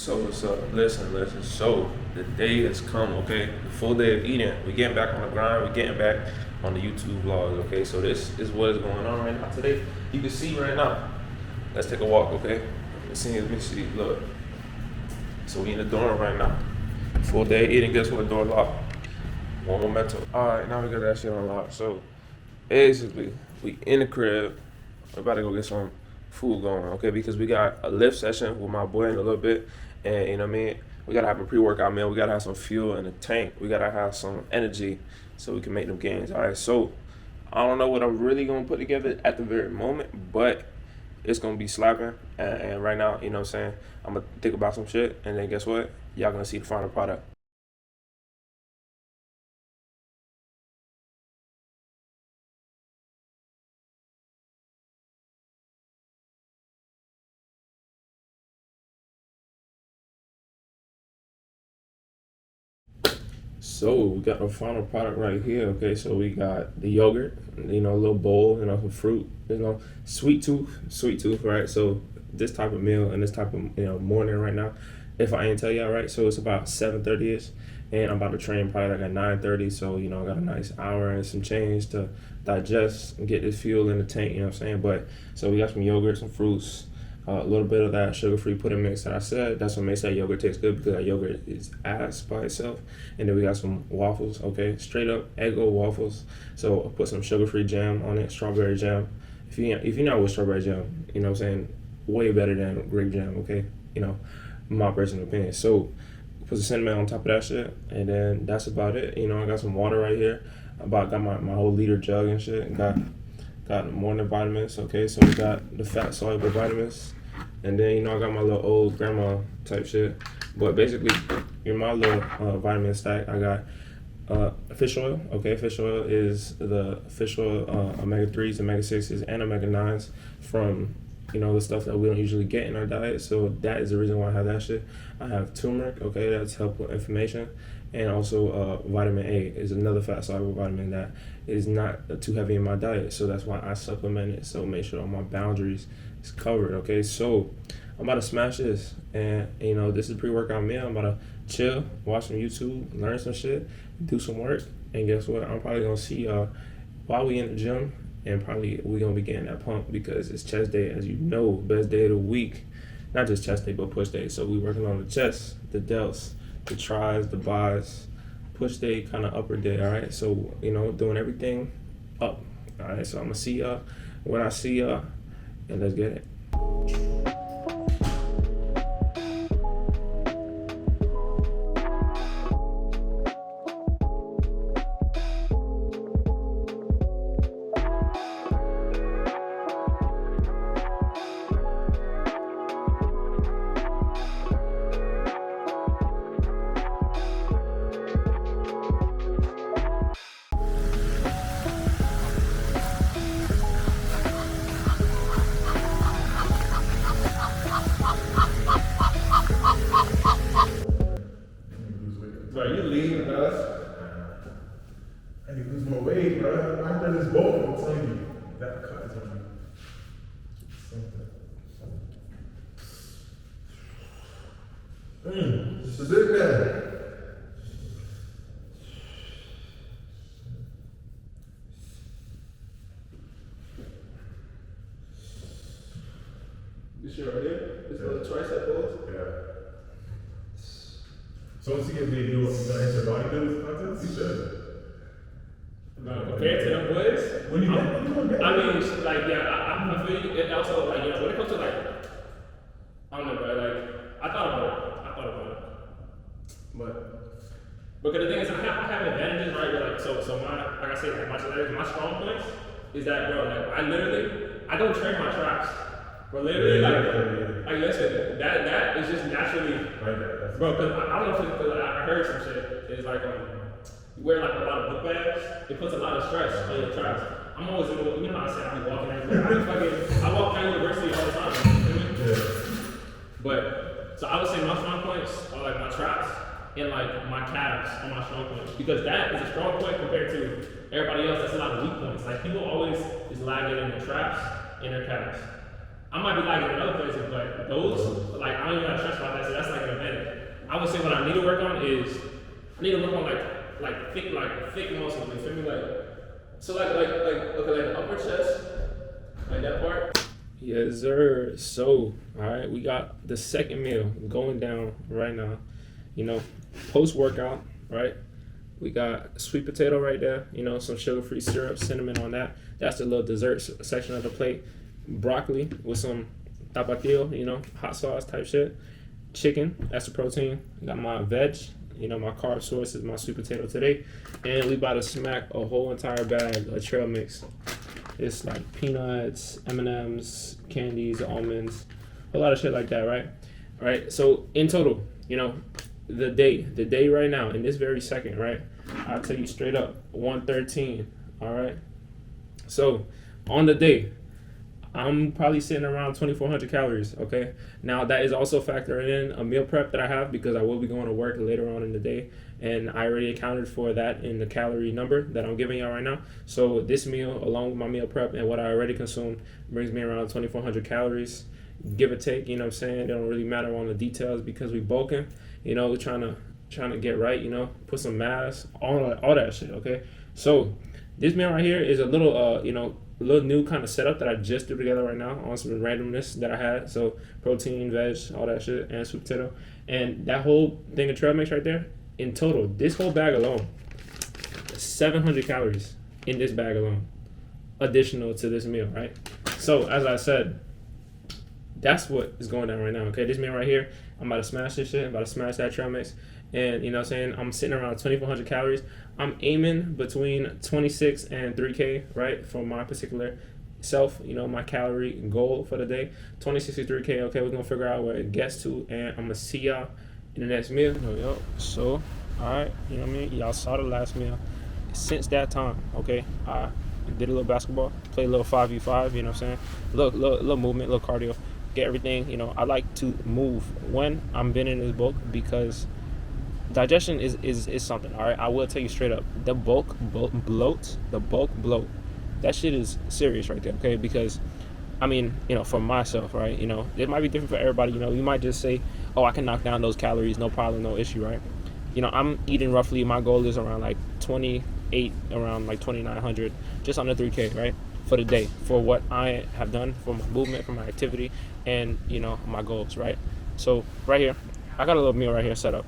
So what's up? Listen. So the day has come, okay? The full day of eating. We're getting back on the grind. We're getting back on the YouTube vlogs, okay? So this is what is going on right now today. You can see right now. Let's take a walk, okay? Let me see. Look. So we in the dorm right now. Full day eating. Guess what? Door locked. One memento. All right, now we got that shit unlocked. So basically, we in the crib. We're about to go get some food going, okay? Because we got a lift session with my boy in a little bit, and you know what I mean? We gotta have a pre-workout meal. We gotta have some fuel in the tank. We gotta have some energy so we can make them gains. All right, so I don't know what I'm really gonna put together at the very moment, but it's gonna be slapping. And right now, you know what I'm saying? I'm gonna think about some shit, and then guess what? Y'all gonna see the final product. So we got the final product right here. Okay, so we got the yogurt, you know, a little bowl, you know, some fruit, you know, sweet tooth, right? So this type of meal and this type of morning right now, if I ain't tell y'all right, so it's about 7:30 ish, and I'm about to train probably like at 9:30. So I got a nice hour and some change to digest and get this fuel in the tank. You know what I'm saying? But so we got some yogurt, some fruits. A little bit of that sugar-free pudding mix that I said. That's what makes that yogurt taste good, because that yogurt is ass by itself. And then we got some waffles, okay? Straight up Eggo waffles. So I put some sugar-free jam on it, strawberry jam. If you know what strawberry jam, you know what I'm saying? Way better than grape jam, okay? My personal opinion. So put some cinnamon on top of that shit, and then that's about it. I got some water right here. Got my whole liter jug and shit. Got morning vitamins, okay? So we got the fat soluble vitamins. And then, I got my little old grandma type shit. But basically, in my little vitamin stack, I got fish oil. Okay, fish oil is the fish oil, omega-3s, omega-6s, and omega-9s from, the stuff that we don't usually get in our diet. So that is the reason why I have that shit. I have turmeric, okay, that's help with inflammation. And also vitamin A is another fat soluble vitamin that is not too heavy in my diet. So that's why I supplement it. So make sure all my boundaries is covered, okay? So I'm about to smash this. And, this is pre-workout meal. I'm about to chill, watch some YouTube, learn some shit, do some work. And guess what? I'm probably going to see y'all while we in the gym. And probably we're going to be getting that pump because it's chest day, as you know, best day of the week. Not just chest day, but push day. So we working on the chest, the delts, the tries, the buys, push day, kind of upper day, all right? So, doing everything up, all right? So I'm going to see y'all when I see y'all, and let's get it. Bro, you leaving, bro. I need to lose more weight, bro. I'm done this boat, I'm telling you. That cut is on me. This is it, man. This shit right here? This little tricep pose? Yeah. So once you get the deal, you gonna enter bodybuilders contest? You should. Compared to them boys, When you I mean, like, yeah, I feel you. And also, like, when it comes to, like, I don't know, bro, like, I thought about it. But, because the thing is, I have advantages, right? Where, like, so my, like I said, like, my strong points is that, bro, like, I don't train my traps. But literally, like, listen, that is just naturally, Right, bro, because I don't know if it's because I heard some shit, it's like, you wear like a lot of book bags, it puts a lot of stress on your traps. I'm always, you know how I said I be walking everywhere. I walk down university all the time, you know what I mean? Yeah. But, so I would say my strong points are like my traps and like my calves are my strong points. Because that is a strong point compared to everybody else, that's a lot of weak points. Like people always is lagging in their traps and their calves. I might be lagging in other places, but those, like, I don't even have to stress about that, so that's like an I need to work on is I need to work on thick muscles. You feel me? So okay, like the upper chest, like that part. Yes, sir. So, all right, we got the second meal going down right now. You know, post workout, right? We got sweet potato right there. You know, some sugar-free syrup, cinnamon on that. That's the little dessert section of the plate. Broccoli with some tapatio, you know, hot sauce type shit. Chicken, that's the protein. Got my veg, you know, my carb source is my sweet potato today. And we about to smack a whole entire bag of trail mix. It's like peanuts, M&Ms, candies, almonds, a lot of shit like that, right? All right, so in total, you know, the day right now, in this very second, right? I'll tell you straight up, 113, all right? So on the day, I'm probably sitting around 2,400 calories, okay? Now, that is also factoring in a meal prep that I have because I will be going to work later on in the day, and I already accounted for that in the calorie number that I'm giving y'all right now. So this meal, along with my meal prep and what I already consumed, brings me around 2,400 calories, give or take, you know what I'm saying? It don't really matter on the details because we bulking, you know, we're trying to get right, you know, put some mass, all that shit, okay? So this meal right here is a little, you know, a little new kind of setup that I just threw together right now on some randomness that I had. So protein, veg, all that shit, and sweet potato. And that whole thing of trail mix right there, in total, this whole bag alone, 700 calories in this bag alone, additional to this meal, right? So as I said, that's what is going down right now, okay? This meal right here, I'm about to smash this shit. I'm about to smash that trail mix. And, you know what I'm saying, I'm sitting around 2,400 calories. I'm aiming between 26 and 3K, right, for my particular self, you know, my calorie goal for the day. 26 to 3K, okay, we're going to figure out where it gets to, and I'm going to see y'all in the next meal. So, all right, you know what I mean? Y'all saw the last meal. Since that time, okay, I did a little basketball, played a little 5v5, you know what I'm saying? Little movement, little cardio, get everything, you know. I like to move when I'm been in this bulk because digestion is something, all right? I will tell you straight up, the bulk bloat, that shit is serious right there, okay? Because, I mean, you know, for myself, right, you know, it might be different for everybody, you know. You might just say, oh, I can knock down those calories, no problem, no issue, right? You know, I'm eating roughly, my goal is around like 28, around like 2,900, just under 3K, right, for the day, for what I have done, for my movement, for my activity, and, you know, my goals, right? So, right here, I got a little meal right here set up.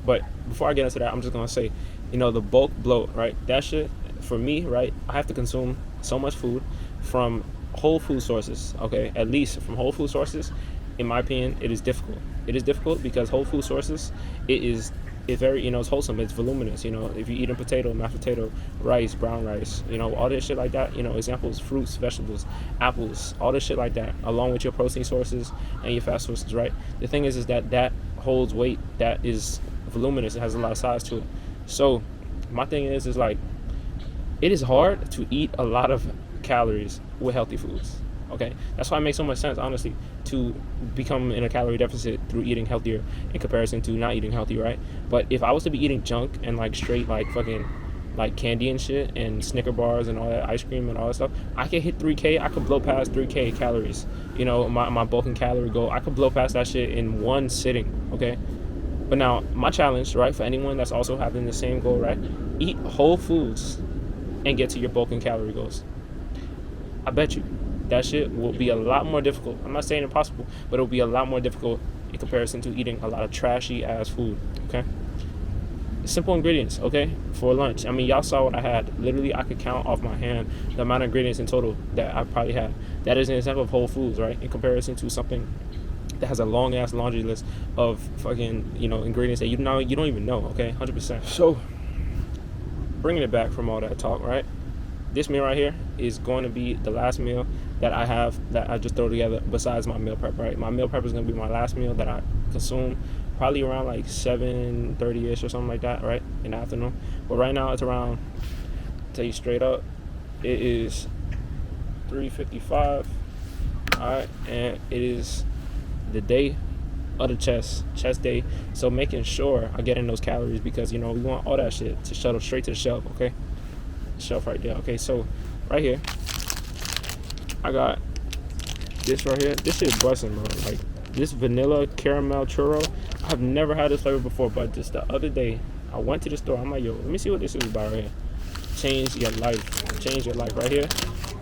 But before I get into that, I'm just going to say, you know, the bulk bloat, right? That shit, for me, right, I have to consume so much food from whole food sources, okay? At least from whole food sources, in my opinion, it is difficult. It is difficult because whole food sources, it's very, you know, it's wholesome. It's voluminous, you know. If you eat a potato, mashed potato, rice, brown rice, you know, all this shit like that, you know, examples, fruits, vegetables, apples, all this shit like that, along with your protein sources and your fat sources, right? The thing is that holds weight, that is voluminous, it has a lot of size to it. So my thing is like, it is hard to eat a lot of calories with healthy foods, okay? That's why it makes so much sense, honestly, to become in a calorie deficit through eating healthier in comparison to not eating healthy, right? But if I was to be eating junk and like straight like fucking like candy and shit and Snicker bars and all that ice cream and all that stuff, I could hit 3K, I could blow past 3K calories, you know, my bulk and calorie goal, I could blow past that shit in one sitting, okay? But now, my challenge, right, for anyone that's also having the same goal, right, eat whole foods and get to your bulk and calorie goals. I bet you that shit will be a lot more difficult. I'm not saying impossible, but it'll be a lot more difficult in comparison to eating a lot of trashy ass food, okay? Simple ingredients, okay, for lunch. I mean, y'all saw what I had. Literally, I could count off my hand the amount of ingredients in total that I probably had. That is an example of whole foods, right, in comparison to something that has a long ass laundry list of fucking, you know, ingredients that you don't even know, okay, 100%. So, bringing it back from all that talk, right? This meal right here is going to be the last meal that I have that I just throw together besides my meal prep, right? My meal prep is going to be my last meal that I consume probably around like 7:30ish or something like that, right, in the afternoon. But right now it's around, tell you straight up, it is 3:55, all right, and it is the day of the chest day. So making sure I get in those calories because, you know, we want all that shit to shuttle straight to the shelf, okay? Shelf right there, okay? So right here, I got this right here. This shit busting, bro. Like, this vanilla caramel churro, I've never had this flavor before, but just the other day, I went to the store. I'm like, yo, let me see what this is about right here. Change your life. Change your life right here.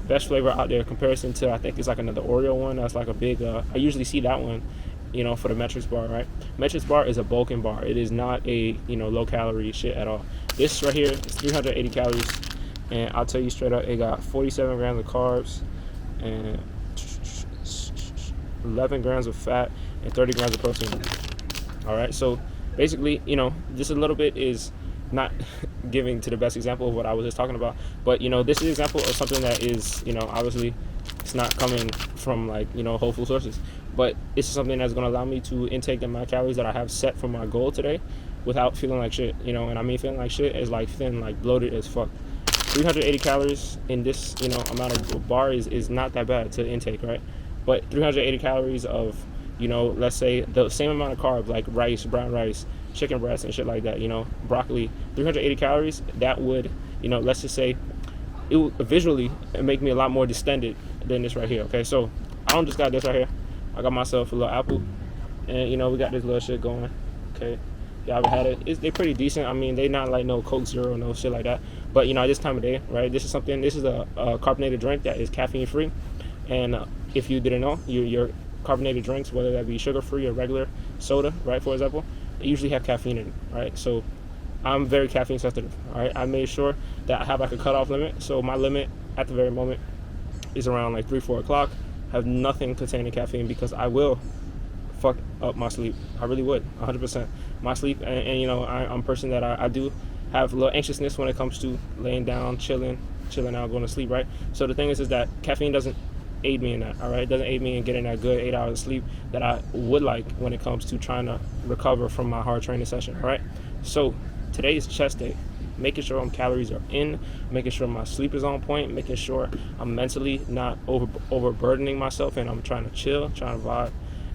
Best flavor out there in comparison to, I think it's like another Oreo one. That's like a big, I usually see that one, for the Metrics bar, right? Metrics bar is a bulking bar. It is not a, low calorie shit at all. This right here is 380 calories. And I'll tell you straight up, it got 47 grams of carbs and 11 grams of fat and 30 grams of protein. All right, so basically, just a little bit is not giving to the best example of what I was just talking about, but this is an example of something that is, obviously it's not coming from like, whole food sources, but it's something that's going to allow me to intake the amount of calories that I have set for my goal today without feeling like shit, and I mean feeling like shit is like feeling like bloated as fuck. 380 calories in this, amount of bar is not that bad to intake, right? But 380 calories of, let's say the same amount of carbs like rice, brown rice, chicken breast and shit like that, broccoli, 380 calories, that would, let's just say it would visually make me a lot more distended than this right here, okay? So I don't just got this right here. I got myself a little apple and, we got this little shit going, okay? Y'all ever had it? They're pretty decent. I mean, they not like no Coke Zero, no shit like that. But, this time of day, right, this is a carbonated drink that is caffeine free. And if you didn't know, your carbonated drinks, whether that be sugar-free or regular soda, right, for example, they usually have caffeine in it, right? So I'm very caffeine sensitive, all right? I made sure that I have like a cutoff limit. So my limit at the very moment is around like 3, 4 o'clock. I have nothing containing caffeine because I will fuck up my sleep. I really would, 100%. My sleep, and I'm a person that I do have a little anxiousness when it comes to laying down, chilling out, going to sleep, right? So the thing is that caffeine doesn't aid me in that, all right? It doesn't aid me in getting that good 8 hours of sleep that I would like when it comes to trying to recover from my hard training session, all right? So today is chest day. Making sure my calories are in, making sure my sleep is on point, making sure I'm mentally not overburdening myself, and I'm trying to chill, trying to vibe.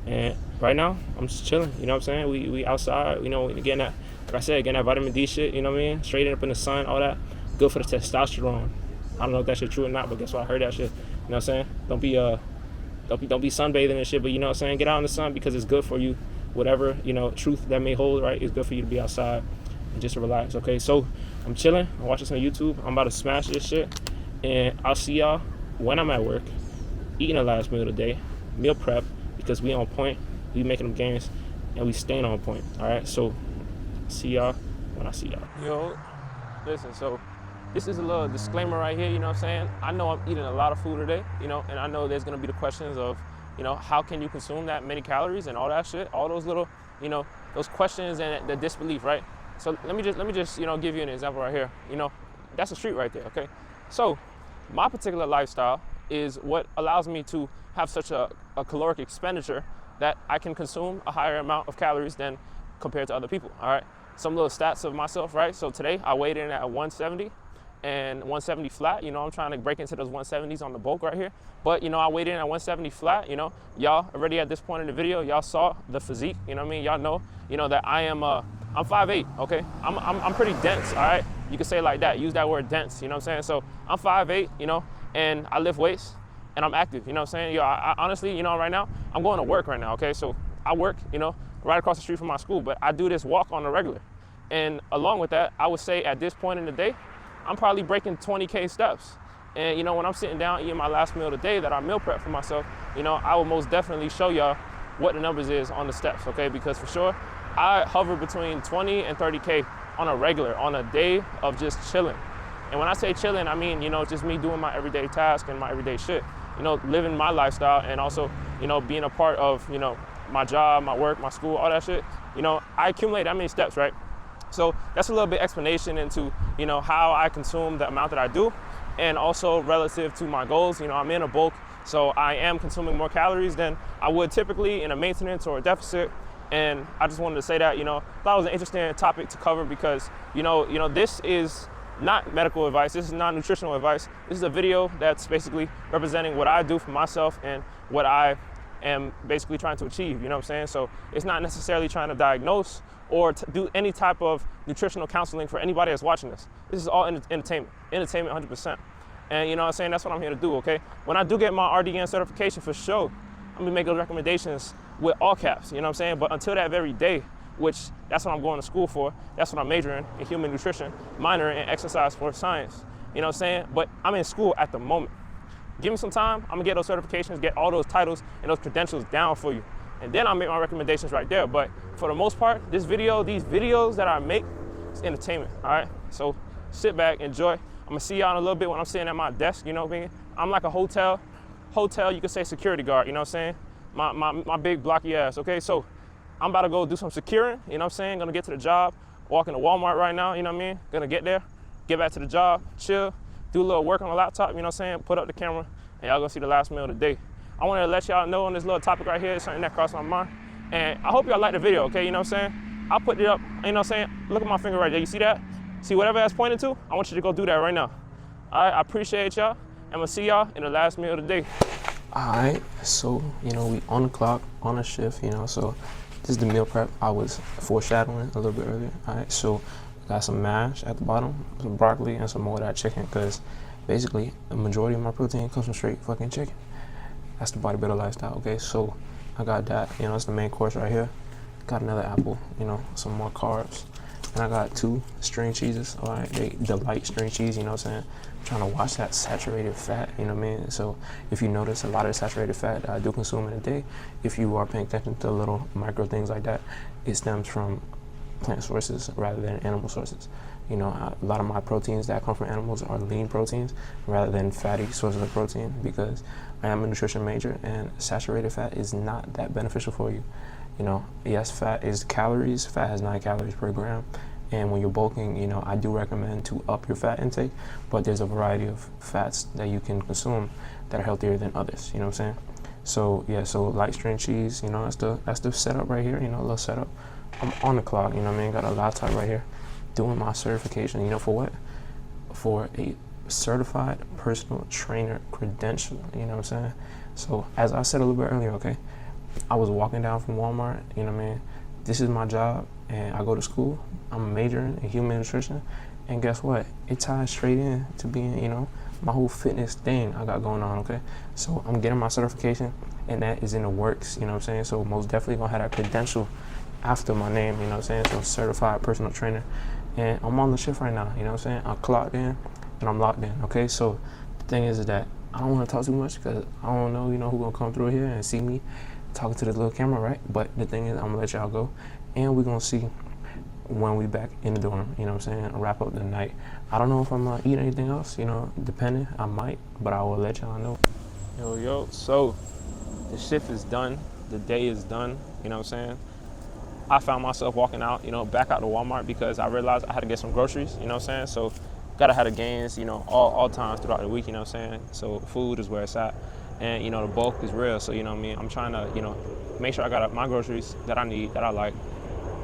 And right now, I'm just chilling, you know what I'm saying? We outside, getting that, like I said, getting that vitamin D shit, you know what I mean? Straight up in the sun, all that. Good for the testosterone. I don't know if that shit true or not, but guess what? I heard that shit. You know what I'm saying? Don't be sunbathing and shit, but you know what I'm saying? Get out in the sun because it's good for you. Whatever, truth that may hold, right? It's good for you to be outside and just relax, okay? So I'm chilling. I'm watching some YouTube. I'm about to smash this shit. And I'll see y'all when I'm at work, eating the last meal of the day, meal prep, because we on point, we making them gains, and we staying on point, all right? So see y'all when I see y'all. Yo, listen, so this is a little disclaimer right here, you know what I'm saying? I know I'm eating a lot of food today, and I know there's gonna be the questions of, how can you consume that many calories and all that shit, all those little, those questions and the disbelief, right? So let me just, give you an example right here. That's a street right there, okay? So my particular lifestyle is what allows me to have such a caloric expenditure that I can consume a higher amount of calories than compared to other people, all right? Some little stats of myself, right? So today I weighed in at 170 and 170 flat. I'm trying to break into those 170s on the bulk right here. But, I weighed in at 170 flat, y'all already at this point in the video, y'all saw the physique, you know what I mean? Y'all know, that I'm 5'8", okay? I'm pretty dense, all right? You can say it like that, use that word dense, you know what I'm saying? So I'm 5'8", and I lift weights and I'm active, you know what I'm saying? I honestly, right now, I'm going to work right now, okay? So I work, right across the street from my school, but I do this walk on a regular. And along with that, I would say at this point in the day, I'm probably breaking 20K steps. And when I'm sitting down eating my last meal of the day that I meal prep for myself, I will most definitely show y'all what the numbers is on the steps, okay? Because for sure, I hover between 20 and 30K on a regular, on a day of just chilling. And when I say chilling, I mean, just me doing my everyday task and my everyday shit, living my lifestyle and also, being a part of, my job, my work, my school, all that shit. I accumulate that many steps, right? So that's a little bit explanation into, how I consume the amount that I do, and also relative to my goals. I'm in a bulk, so I am consuming more calories than I would typically in a maintenance or a deficit. And I just wanted to say that, thought it was an interesting topic to cover because, this is not medical advice. This is not nutritional advice. This is a video that's basically representing what I do for myself and what I am basically trying to achieve, you know what I'm saying? So it's not necessarily trying to diagnose or to do any type of nutritional counseling for anybody that's watching this. This is all entertainment 100%. And you know what I'm saying? That's what I'm here to do, okay? When I do get my RDN certification for sure, I'm gonna make those recommendations with all caps, you know what I'm saying? But until that very day, which that's what I'm going to school for, that's what I'm majoring in human nutrition, minoring in exercise sports science, you know what I'm saying? But I'm in school at the moment. Give me some time, I'm gonna get those certifications, get all those titles and those credentials down for you. And then I'll make my recommendations right there. But for the most part, these videos that I make, it's entertainment, all right? So sit back, enjoy. I'm gonna see y'all in a little bit when I'm sitting at my desk, you know what I mean? I'm like a hotel, you could say security guard, you know what I'm saying? My big blocky ass, okay? So I'm about to go do some securing, you know what I'm saying? Gonna get to the job, walking to Walmart right now, you know what I mean? Gonna get there, get back to the job, chill, do a little work on the laptop, you know what I'm saying? Put up the camera, and y'all gonna see the last meal of the day. I wanted to let y'all know on this little topic right here, something that crossed my mind. And I hope y'all like the video, okay? You know what I'm saying? I'll put it up, you know what I'm saying? Look at my finger right there, you see that? See whatever that's pointing to? I want you to go do that right now. All right, I appreciate y'all. I'm gonna see y'all in the last meal of the day. All right, so, you know, we on the clock, on a shift, you know, so this is the meal prep I was foreshadowing a little bit earlier. All right, so got some mash at the bottom, some broccoli, and some more of that chicken, because basically the majority of my protein comes from straight fucking chicken. That's the bodybuilder lifestyle, okay? So I got that, you know, that's the main course right here. Got another apple, you know, some more carbs. And I got 2 string cheeses, all right? The light string cheese, you know what I'm saying? I'm trying to watch that saturated fat, you know what I mean? So if you notice a lot of the saturated fat that I do consume in a day, if you are paying attention to little micro things like that, it stems from plant sources rather than animal sources. You know, a lot of my proteins that come from animals are lean proteins rather than fatty sources of protein, because I am a nutrition major and saturated fat is not that beneficial for you. You know, yes, fat is calories. Fat has 9 calories per gram. And when you're bulking, you know, I do recommend to up your fat intake, but there's a variety of fats that you can consume that are healthier than others, you know what I'm saying? So yeah, so light string cheese, you know, that's the setup right here, you know, a little setup. I'm on the clock, you know what I mean? Got a laptop right here, doing my certification, you know, for what? For a certified personal trainer credential, you know what I'm saying? So as I said a little bit earlier, okay, I was walking down from Walmart, you know what I mean? This is my job, and I go to school. I'm majoring in human nutrition, and guess what? It ties straight in to being, you know, my whole fitness thing I got going on, okay? So I'm getting my certification, and that is in the works, you know what I'm saying? So most definitely gonna have that credential after my name, you know what I'm saying? So certified personal trainer, and I'm on the shift right now, you know what I'm saying? I'm clocked in, and I'm locked in, okay? So the thing is that I don't wanna talk too much, because I don't know, you know, who's gonna come through here and see me talking to this little camera, right? But the thing is, I'm gonna let y'all go, and we're gonna see when we back in the dorm, you know what I'm saying? I'll wrap up the night. I don't know if I'm gonna eat anything else, you know, depending, I might, but I will let y'all know. Yo, so the shift is done, the day is done, you know what I'm saying? I found myself walking out, you know, back out to Walmart, because I realized I had to get some groceries, you know what I'm saying? So gotta have the gains, you know, all times throughout the week, you know what I'm saying? So food is where it's at. And, you know, the bulk is real, so, you know what I mean? I'm trying to, you know, make sure I got my groceries that I need, that I like,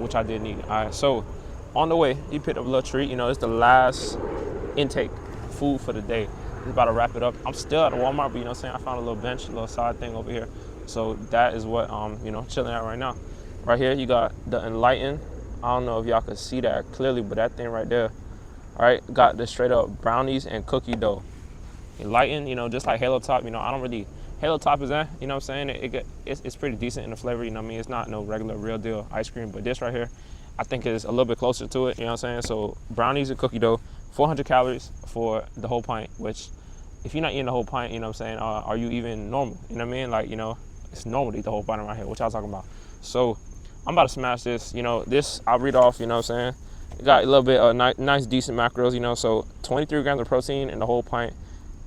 which I did need. All right, so on the way, you picked up a little treat. You know, it's the last intake food for the day. It's about to wrap it up. I'm still at the Walmart, but, you know what I'm saying? I found a little bench, a little side thing over here. So that is what, you know, chilling at right now. Right here, you got the Enlighten. I don't know if y'all can see that clearly, but that thing right there, all right, got the straight up brownies and cookie dough. Enlighten, you know, just like Halo Top, you know, I don't really, Halo Top is that, you know what I'm saying? It's pretty decent in the flavor, you know what I mean? It's not no regular real deal ice cream, but this right here, I think is a little bit closer to it, you know what I'm saying? So brownies and cookie dough, 400 calories for the whole pint, which if you're not eating the whole pint, you know what I'm saying, are you even normal? You know what I mean? Like, you know, it's normal to eat the whole pint right here, what y'all talking about? So I'm about to smash this, you know, this I'll read off, you know what I'm saying? It got a little bit of nice, decent macros, you know, so 23 grams of protein in the whole pint.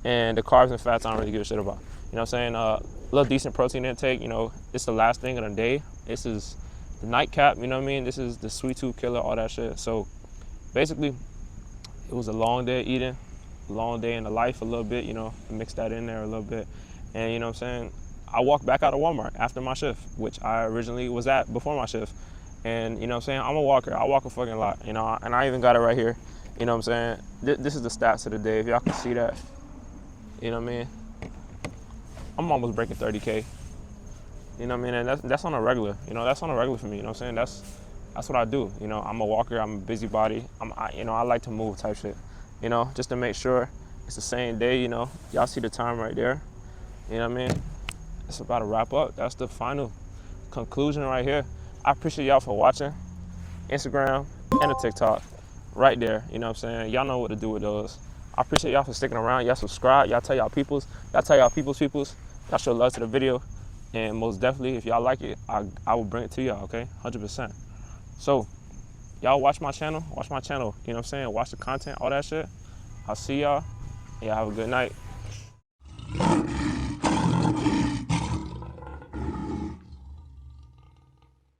And the carbs and fats I don't really give a shit about. You know what I'm saying? A little decent protein intake, you know, it's the last thing of the day. This is the nightcap, you know what I mean? This is the sweet tooth killer, all that shit. So basically, it was a long day eating, long day in the life a little bit, you know, mix that in there a little bit. And you know what I'm saying? I walked back out of Walmart after my shift, which I originally was at before my shift. And you know what I'm saying? I'm a walker, I walk a fucking lot, you know, and I even got it right here. You know what I'm saying? This is the stats of the day, if y'all can see that. You know what I mean? I'm almost breaking 30K. You know what I mean? And that's on a regular. You know, that's on a regular for me. You know what I'm saying? That's what I do. You know, I'm a walker. I'm a busybody. You know, I like to move type shit. You know, just to make sure it's the same day. You know, y'all see the time right there. You know what I mean? It's about to wrap up. That's the final conclusion right here. I appreciate y'all for watching. Instagram and the TikTok right there. You know what I'm saying? Y'all know what to do with those. I appreciate y'all for sticking around. Y'all subscribe. Y'all tell y'all peoples. Y'all tell y'all peoples. Y'all show love to the video. And most definitely, if y'all like it, I will bring it to y'all, okay? 100%. So, y'all watch my channel. You know what I'm saying? Watch the content, all that shit. I'll see y'all. Y'all have a good night.